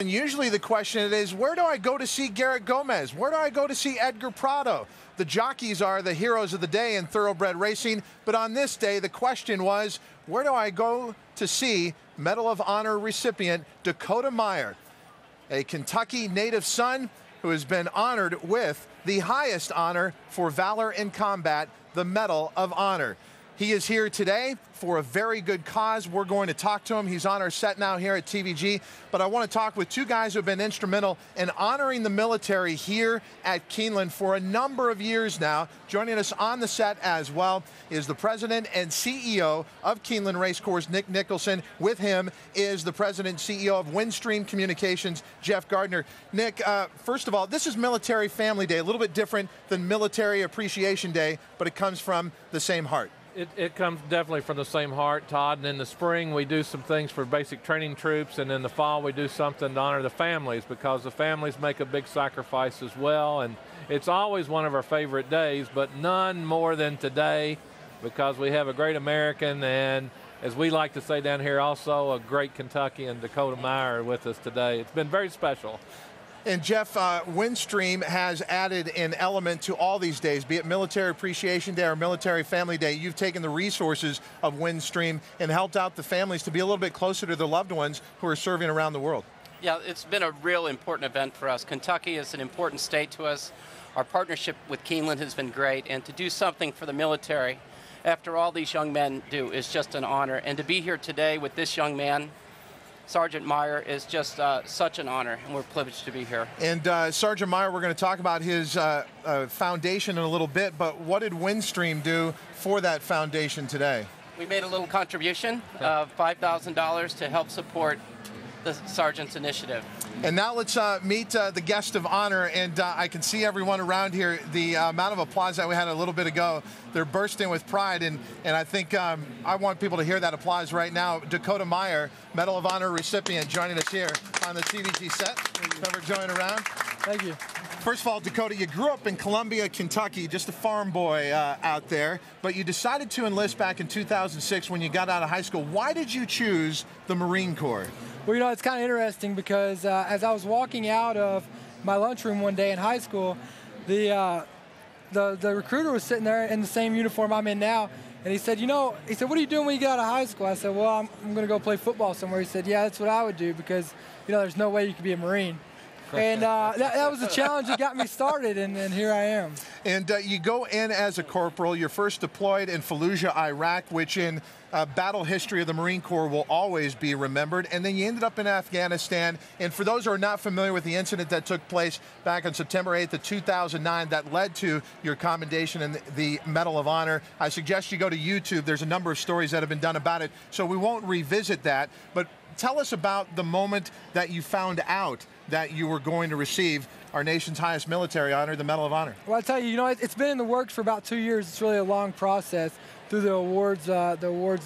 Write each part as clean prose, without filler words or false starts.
And usually the question is, where do I go to see Garrett Gomez? Where do I go to see Edgar Prado? The jockeys are the heroes of the day in thoroughbred racing, but on this day, the question was, where do I go to see Medal of Honor recipient Dakota Meyer, a Kentucky native son who has been honored with the highest honor for valor in combat, the Medal of Honor. He is here today for a very good cause. We're going to talk to him. He's on our set now here at TVG. But I want to talk with two guys who have been instrumental in honoring the military here at Keeneland for a number of years now. Joining us on the set as well is the president and CEO of Keeneland Racecourse, Nick Nicholson. With him is the president and CEO of Windstream Communications, Jeff Gardner. Nick, first of all, this is Military Family Day, a little bit different than Military Appreciation Day, but it comes from the same heart. It comes definitely from the same heart, Todd. And in the spring, we do some things for basic training troops, and in the fall, we do something to honor the families, because the families make a big sacrifice as well. And it's always one of our favorite days, but none more than today, because we have a great American, and as we like to say down here, also a great Kentuckian, Dakota Meyer, with us today. It's been very special. And Jeff, Windstream has added an element to all these days, be it Military Appreciation Day or Military Family Day. You've taken the resources of Windstream and helped out the families to be a little bit closer to their loved ones who are serving around the world. Yeah, it's been a real important event for us. Kentucky is an important state to us. Our partnership with Keeneland has been great, and to do something for the military after all these young men do is just an honor. And to be here today with this young man, Sergeant Meyer, is just such an honor, and we're privileged to be here. And Sergeant Meyer, we're going to talk about his foundation in a little bit, but what did Windstream do for that foundation today? We made a little contribution of $5,000 to help support the Sergeant's initiative. And now let's meet the guest of honor, and I can see everyone around here. The amount of applause that we had a little bit ago, they're bursting with pride, and I think I want people to hear that applause right now. Dakota Meyer, Medal of Honor recipient, joining us here on the TVG set. Trevor, join around. Thank you. First of all, Dakota, you grew up in Columbia, Kentucky, just a farm boy out there, but you decided to enlist back in 2006 when you got out of high school. Why did you choose the Marine Corps? Well, you know, it's kind of interesting because as I was walking out of my lunchroom one day in high school, the recruiter was sitting there in the same uniform I'm in now, and he said, what are you doing when you get out of high school? I said, well, I'm going to go play football somewhere. He said, yeah, that's what I would do, because, there's no way you could be a Marine. And that was the challenge that got me started, and here I am. And you go in as a corporal. You're first deployed in Fallujah, Iraq, which in battle history of the Marine Corps will always be remembered. And then you ended up in Afghanistan. And for those who are not familiar with the incident that took place back on September 8th of 2009 that led to your commendation and the Medal of Honor, I suggest you go to YouTube. There's a number of stories that have been done about it, so we won't revisit that. But tell us about the moment that you found out that you were going to receive our nation's highest military honor, the Medal of Honor. Well, I tell you, it's been in the works for about 2 years. It's really a long process through the awards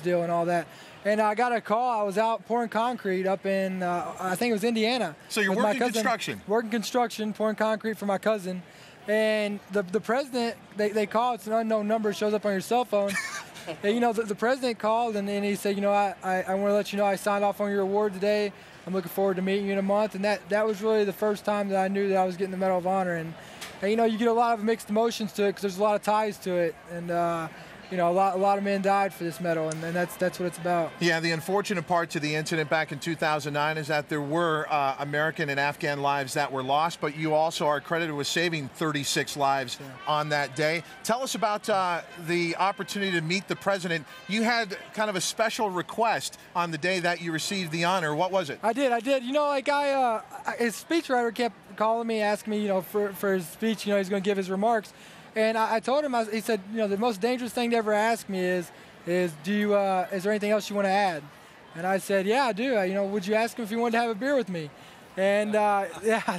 deal and all that. And I got a call. I was out pouring concrete up in, I think it was Indiana. So you're working construction? Working construction, pouring concrete for my cousin. And the president, they call, it's an unknown number, shows up on your cell phone. And, the president called, and he said, I want to let you know I signed off on your award today. I'm looking forward to meeting you in a month. And that was really the first time that I knew that I was getting the Medal of Honor. And you get a lot of mixed emotions to it because there's a lot of ties to it. And, a lot of men died for this medal, and that's what it's about. Yeah, the unfortunate part to the incident back in 2009 is that there were American and Afghan lives that were lost, but you also are credited with saving 36 lives on that day. Tell us about the opportunity to meet the president. You had kind of a special request on the day that you received the honor. What was it? I did. His speechwriter kept calling me, asking me, for his speech, he's going to give his remarks. And I told him, he said, the most dangerous thing to ever ask me is there anything else you want to add? And I said, yeah, I do. Would you ask him if he wanted to have a beer with me? And yeah,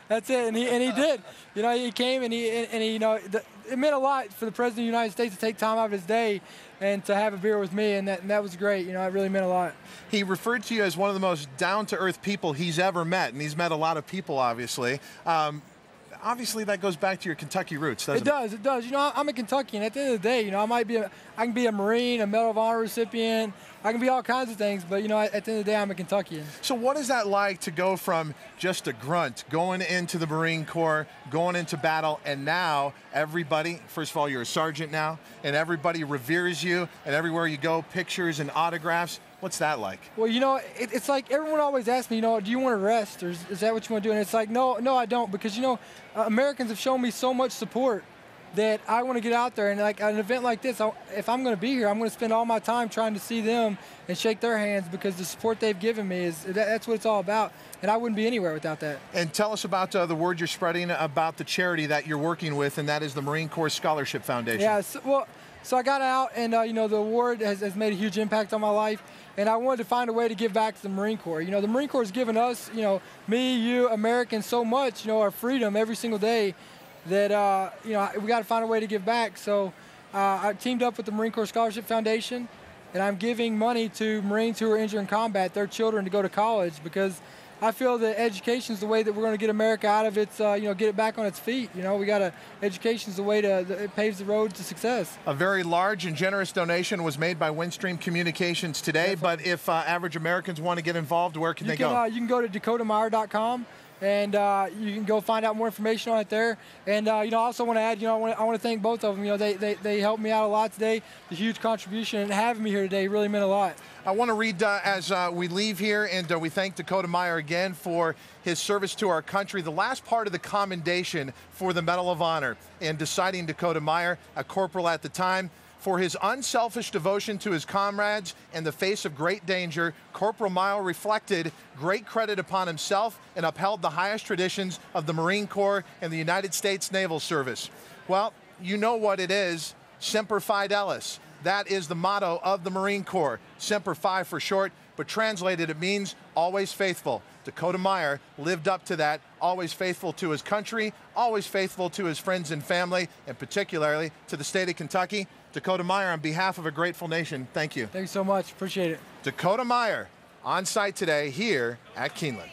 that's it. And he did. He came and it meant a lot for the President of the United States to take time out of his day and to have a beer with me, and that was great. It really meant a lot. He referred to you as one of the most down-to-earth people he's ever met, and he's met a lot of people, obviously. obviously that goes back to your Kentucky roots, doesn't it? It does. You know, I'm a Kentuckian. At the end of the day, you know, I can be a Marine, a Medal of Honor recipient. I can be all kinds of things, but, you know, at the end of the day, I'm a Kentuckian. So what is that like to go from just a grunt, going into the Marine Corps, going into battle, and now everybody, first of all, you're a sergeant now, and everybody reveres you, and everywhere you go, pictures and autographs. What's that like? Well, you know, it's like everyone always asks me, you know, do you want to rest, or is that what you want to do? And it's like, no, I don't, because, you know, Americans have shown me so much support that I want to get out there, and like an event like this, if I'm going to be here, I'm going to spend all my time trying to see them and shake their hands, because the support they've given me that's what it's all about, and I wouldn't be anywhere without that. And tell us about the word you're spreading about the charity that you're working with, and that is the Marine Corps Scholarship Foundation. Yeah, so I got out, and you know, the award has made a huge impact on my life, and I wanted to find a way to give back to the Marine Corps. You know, the Marine Corps has given us, you know, me, you, Americans, so much, you know, our freedom every single day, that, you know, we got to find a way to give back. So I teamed up with the Marine Corps Scholarship Foundation, and I'm giving money to Marines who are injured in combat, their children, to go to college, because I feel that education is the way that we're going to get America out of its, you know, get it back on its feet. You know, education is the way it paves the road to success. A very large and generous donation was made by Windstream Communications today, but if average Americans want to get involved, where can they go? You can go to dakotameyer.com. And you can go find out more information on it there. And you know, I also want to add, you know, I want to thank both of them. You know, they helped me out a lot today. The huge contribution, and having me here today really meant a lot. I want to read as we leave here, and we thank Dakota Meyer again for his service to our country. The last part of the commendation for the Medal of Honor, and deciding Dakota Meyer, a corporal at the time, for his unselfish devotion to his comrades in the face of great danger. Corporal Meyer reflected great credit upon himself and upheld the highest traditions of the Marine Corps and the United States Naval Service. Well, you know what it is, Semper Fidelis. That is the motto of the Marine Corps, Semper Fi for short, but translated it means always faithful. Dakota Meyer lived up to that, always faithful to his country, always faithful to his friends and family, and particularly to the state of Kentucky. Dakota Meyer, on behalf of a grateful nation, thank you. Thank you so much. Appreciate it. Dakota Meyer on site today here at Keeneland.